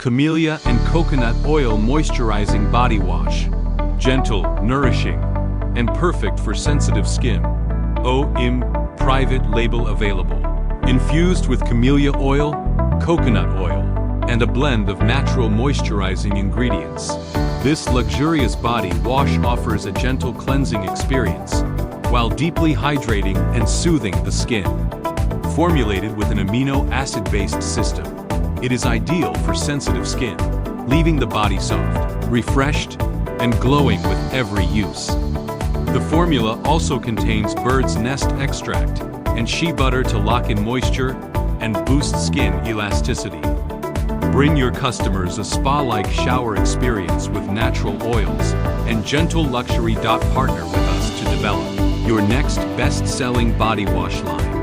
Camellia and Coconut Oil Moisturizing Body Wash. Gentle, nourishing, and perfect for sensitive skin. OEM private label available. Infused with camellia oil, coconut oil, and a blend of natural moisturizing ingredients. This luxurious body wash offers a gentle cleansing experience, while deeply hydrating and soothing the skin. Formulated with an amino acid-based system, it is ideal for sensitive skin, leaving the body soft, refreshed, and glowing with every use. The formula also contains bird's nest extract and shea butter to lock in moisture and boost skin elasticity. Bring your customers a spa-like shower experience with natural oils and gentle luxury.Partner with us to develop your next best-selling body wash line.